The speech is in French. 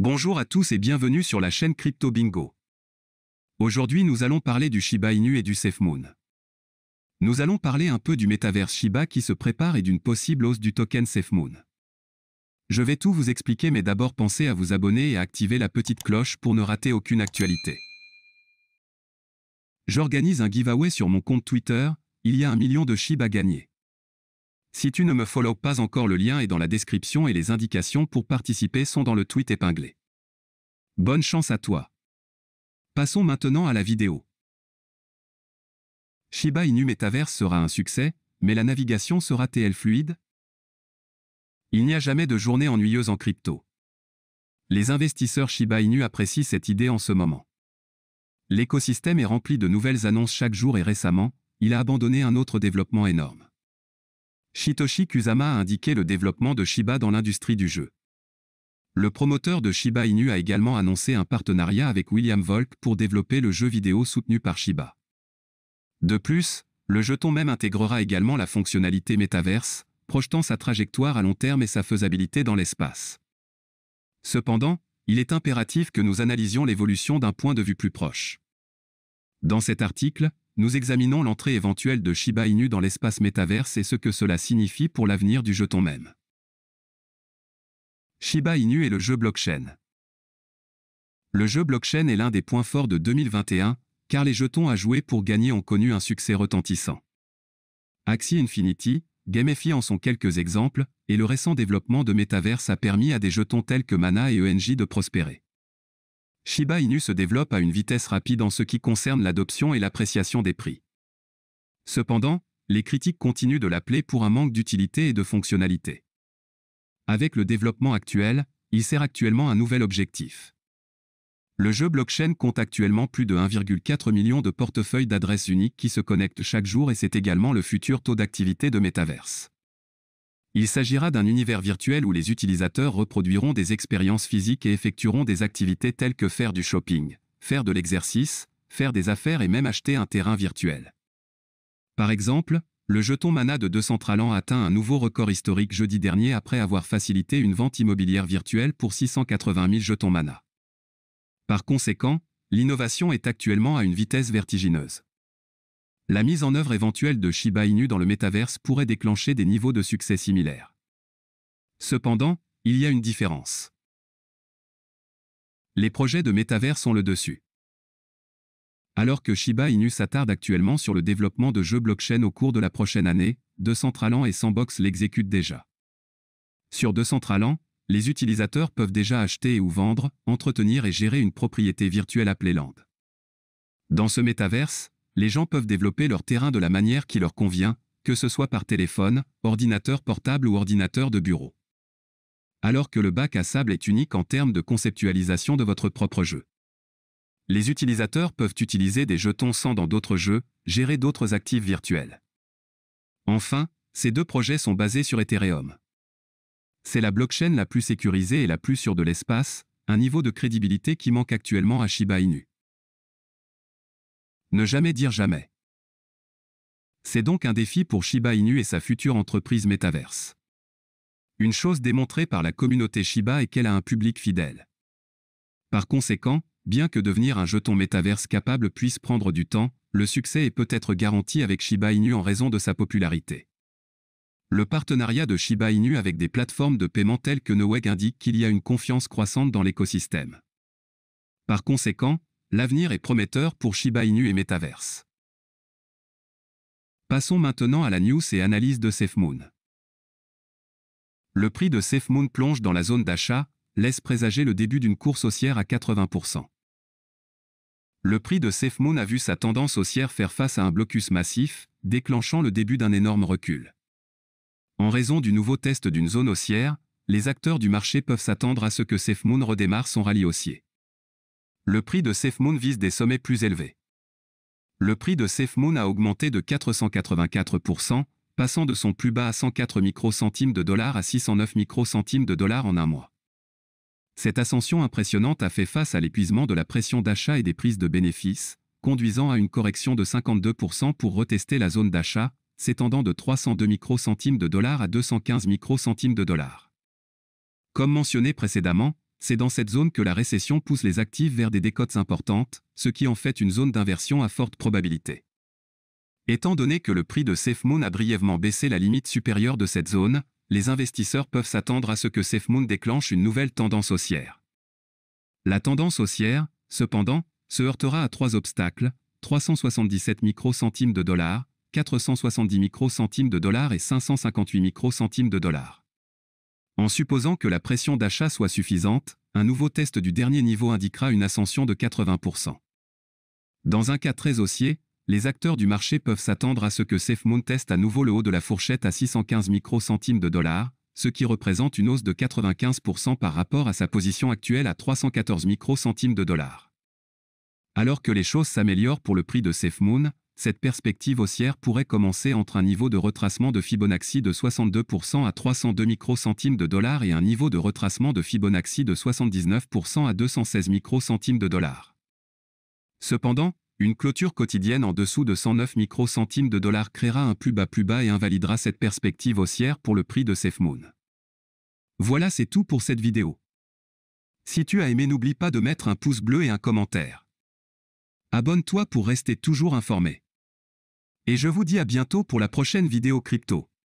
Bonjour à tous et bienvenue sur la chaîne Crypto Bingo. Aujourd'hui nous allons parler du Shiba Inu et du SafeMoon. Nous allons parler un peu du métaverse Shiba qui se prépare et d'une possible hausse du token SafeMoon. Je vais tout vous expliquer mais d'abord pensez à vous abonner et à activer la petite cloche pour ne rater aucune actualité. J'organise un giveaway sur mon compte Twitter, il y a 1 million de Shiba à gagner. Si tu ne me follow pas encore, le lien est dans la description et les indications pour participer sont dans le tweet épinglé. Bonne chance à toi. Passons maintenant à la vidéo. Shiba Inu Metaverse sera un succès, mais la navigation sera-t-elle fluide? Il n'y a jamais de journée ennuyeuse en crypto. Les investisseurs Shiba Inu apprécient cette idée en ce moment. L'écosystème est rempli de nouvelles annonces chaque jour et récemment, il a abandonné un autre développement énorme. Satoshi Kusama a indiqué le développement de Shiba dans l'industrie du jeu. Le promoteur de Shiba Inu a également annoncé un partenariat avec William Volk pour développer le jeu vidéo soutenu par Shiba. De plus, le jeton même intégrera également la fonctionnalité Metaverse, projetant sa trajectoire à long terme et sa faisabilité dans l'espace. Cependant, il est impératif que nous analysions l'évolution d'un point de vue plus proche. Dans cet article, nous examinons l'entrée éventuelle de Shiba Inu dans l'espace Metaverse et ce que cela signifie pour l'avenir du jeton même. Shiba Inu et le jeu blockchain. Le jeu blockchain est l'un des points forts de 2021, car les jetons à jouer pour gagner ont connu un succès retentissant. Axie Infinity, GameFi en sont quelques exemples, et le récent développement de Metaverse a permis à des jetons tels que Mana et ENJ de prospérer. Shiba Inu se développe à une vitesse rapide en ce qui concerne l'adoption et l'appréciation des prix. Cependant, les critiques continuent de l'appeler pour un manque d'utilité et de fonctionnalité. Avec le développement actuel, il sert actuellement un nouvel objectif. Le jeu blockchain compte actuellement plus de 1,4 million de portefeuilles d'adresses uniques qui se connectent chaque jour et c'est également le futur taux d'activité de Metaverse. Il s'agira d'un univers virtuel où les utilisateurs reproduiront des expériences physiques et effectueront des activités telles que faire du shopping, faire de l'exercice, faire des affaires et même acheter un terrain virtuel. Par exemple, le jeton Mana de Decentraland a atteint un nouveau record historique jeudi dernier après avoir facilité une vente immobilière virtuelle pour 680 000 jetons Mana. Par conséquent, l'innovation est actuellement à une vitesse vertigineuse. La mise en œuvre éventuelle de Shiba Inu dans le métaverse pourrait déclencher des niveaux de succès similaires. Cependant, il y a une différence. Les projets de métaverse ont le dessus. Alors que Shiba Inu s'attarde actuellement sur le développement de jeux blockchain au cours de la prochaine année, Decentraland et Sandbox l'exécutent déjà. Sur Decentraland, les utilisateurs peuvent déjà acheter ou vendre, entretenir et gérer une propriété virtuelle appelée Land. Dans ce métaverse, les gens peuvent développer leur terrain de la manière qui leur convient, que ce soit par téléphone, ordinateur portable ou ordinateur de bureau. Alors que le bac à sable est unique en termes de conceptualisation de votre propre jeu. Les utilisateurs peuvent utiliser des jetons sans dans d'autres jeux, gérer d'autres actifs virtuels. Enfin, ces deux projets sont basés sur Ethereum. C'est la blockchain la plus sécurisée et la plus sûre de l'espace, un niveau de crédibilité qui manque actuellement à Shiba Inu. Ne jamais dire jamais. C'est donc un défi pour Shiba Inu et sa future entreprise Metaverse. Une chose démontrée par la communauté Shiba est qu'elle a un public fidèle. Par conséquent, bien que devenir un jeton Metaverse capable puisse prendre du temps, le succès est peut-être garanti avec Shiba Inu en raison de sa popularité. Le partenariat de Shiba Inu avec des plateformes de paiement telles que Newegg indique qu'il y a une confiance croissante dans l'écosystème. Par conséquent, l'avenir est prometteur pour Shiba Inu et Metaverse. Passons maintenant à la news et analyse de SafeMoon. Le prix de SafeMoon plonge dans la zone d'achat, laisse présager le début d'une course haussière à 80%. Le prix de SafeMoon a vu sa tendance haussière faire face à un blocus massif, déclenchant le début d'un énorme recul. En raison du nouveau test d'une zone haussière, les acteurs du marché peuvent s'attendre à ce que SafeMoon redémarre son rallye haussier. Le prix de SafeMoon vise des sommets plus élevés. Le prix de SafeMoon a augmenté de 484%, passant de son plus bas à 104 microcentimes de dollars à 609 microcentimes de dollars en un mois. Cette ascension impressionnante a fait face à l'épuisement de la pression d'achat et des prises de bénéfices, conduisant à une correction de 52% pour retester la zone d'achat, s'étendant de 302 microcentimes de dollars à 215 microcentimes de dollars. Comme mentionné précédemment, c'est dans cette zone que la récession pousse les actifs vers des décotes importantes, ce qui en fait une zone d'inversion à forte probabilité. Étant donné que le prix de SafeMoon a brièvement baissé la limite supérieure de cette zone, les investisseurs peuvent s'attendre à ce que SafeMoon déclenche une nouvelle tendance haussière. La tendance haussière, cependant, se heurtera à 3 obstacles, 377 microcentimes de dollars, 470 microcentimes de dollars et 558 microcentimes de dollars. En supposant que la pression d'achat soit suffisante, un nouveau test du dernier niveau indiquera une ascension de 80%. Dans un cas très haussier, les acteurs du marché peuvent s'attendre à ce que SafeMoon teste à nouveau le haut de la fourchette à 615 microcentimes de dollars, ce qui représente une hausse de 95% par rapport à sa position actuelle à 314 microcentimes de dollars. Alors que les choses s'améliorent pour le prix de SafeMoon, cette perspective haussière pourrait commencer entre un niveau de retracement de Fibonacci de 62% à 302 microcentimes de dollars et un niveau de retracement de Fibonacci de 79% à 216 microcentimes de dollars. Cependant, une clôture quotidienne en dessous de 109 microcentimes de dollars créera un plus bas et invalidera cette perspective haussière pour le prix de SafeMoon. Voilà, c'est tout pour cette vidéo. Si tu as aimé, n'oublie pas de mettre un pouce bleu et un commentaire. Abonne-toi pour rester toujours informé. Et je vous dis à bientôt pour la prochaine vidéo crypto.